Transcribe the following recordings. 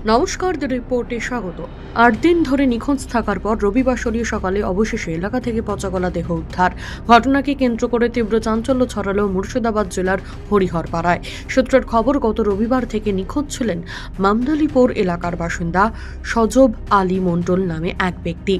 নমস্কার, দ্য রিপোর্টে স্বাগত। ৮ দিন ধরে নিখোঁজ থাকার পর রবিবার সকালে অবশেষে এলাকা থেকে পচাগলা দেহ উদ্ধার। ঘটনাকে কেন্দ্র করে তীব্র চাঞ্চল্য ছড়ালো মুর্শিদাবাদ জেলার হরিহরপাড়ায়। সূত্রের খবর, গত রবিবার থেকে নিখোঁজ ছিলেন মামদালিপুর এলাকার বাসিন্দা সজব আলী মণ্ডল নামে এক ব্যক্তি।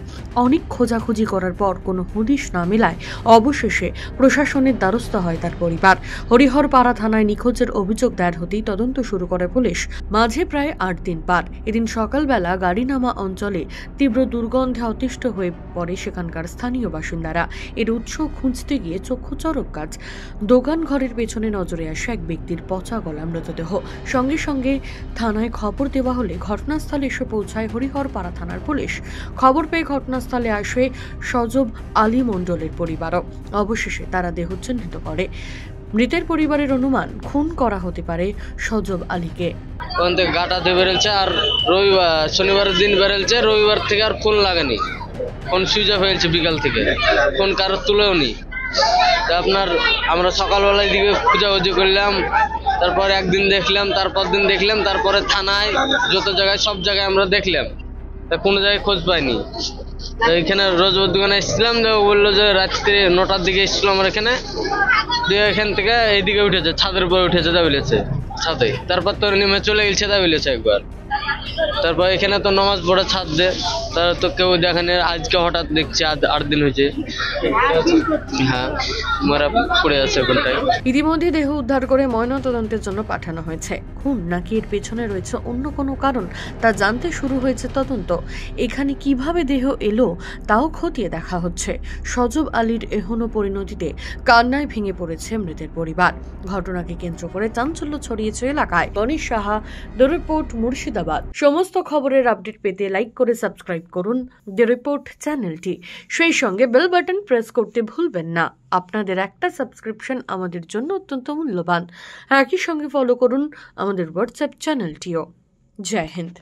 অনেক খোঁজাখুঁজি করার পর কোনো হদিশ না মেলায় অবশেষে প্রশাসনের দ্বারস্থ হয় তার পরিবার। হরিহরপাড়া থানায় নিখোঁজের অভিযোগ দায়ের হতেই তদন্ত শুরু করে পুলিশ। মাঝে প্রায় ৮ দিন পার। এদিন সকালবেলা গাড়িনামা অঞ্চলে তীব্র দুর্গন্ধে অতিষ্ঠ হয়ে পড়ে সেখানকার স্থানীয় বাসিন্দারা। এর উৎস খুঁজতে গিয়ে চক্ষুচরক কাজ দোকান ঘরের পেছনে নজরে আসে এক ব্যক্তির পচা গলা মৃতদেহ। সঙ্গে সঙ্গে থানায় খবর দেওয়া হলে ঘটনাস্থলে এসে পৌঁছায় হরিহরপাড়া থানার পুলিশ। খবর পেয়ে ঘটনাস্থলে আসে সজব আলী মণ্ডলের পরিবারও। অবশেষে তারা দেহ চিহ্নিত করে। মৃতের পরিবারের অনুমান, খুন করা হতে পারে সজব আলীকে। ওখান থেকে গাটাতে বেরোলছে, আর শনিবারের দিন বেরোলছে, রবিবার থেকে আর ফোন লাগেনি। ফোন সুইচ অফ হয়েছে বিকাল থেকে, ফোন কারোর তুলেও নি। আপনার আমরা সকালবেলায় দিকে খোঁজাখুঁজি করলাম, তারপরে একদিন দেখলাম, তারপর দিন দেখলাম, তারপরে থানায় যত জায়গায় সব জায়গায় আমরা দেখলাম, তা কোনো জায়গায় খোঁজ পাইনি। তো এখানে রোজবার দোকানে এসেছিলাম, বললো যে রাত্রে 9টার দিকে এসেছিলাম আমরা এখানে, দিয়ে এখান থেকে এইদিকে উঠেছে, ছাদের উপরে উঠেছে তা বলেছে ছাদে। তারপর তো নেমে চলে গেছে তা বলেছে একবার। তারপর এখানে তো নামাজ পড়ে ছাদ দে, তার তো কেউ দেখেনি। আজকে হঠাৎ দেখছি 8 দিন হয়েছে, হ্যাঁ মারা পড়ে আছে ওখানটায়। ইতিমধ্যে দেহ উদ্ধার করে ময়নাতদন্তের জন্য পাঠানো হয়েছে। খুন নাকি এর পেছনে রয়েছে অন্য কোনো কারণ, তা জানতে শুরু হয়েছে তদন্ত। এখানে কিভাবে দেহ এলো তাও খতিয়ে দেখা হচ্ছে। সজব আলীর এহনো পরিণতিতে কান্নায় ভেঙে পড়েছে মৃতের পরিবার। ঘটনাকে কেন্দ্র করে চাঞ্চল্য ছড়িয়েছে এলাকায়। Ganesh Saha, the report, Murshidabad. সমস্ত খবরের আপডেট পেতে লাইক করে সাবস্ক্রাইব করুন দ্য রিপোর্ট চ্যানেলটি। সেই সঙ্গে বেল বাটন প্রেস করতে ভুলবেন না। আপনাদের একটা সাবস্ক্রিপশন আমাদের জন্য অত্যন্ত মূল্যবান। একই সঙ্গে ফলো করুন আমাদের হোয়াটসঅ্যাপ চ্যানেলটিও। জয় হিন্দ।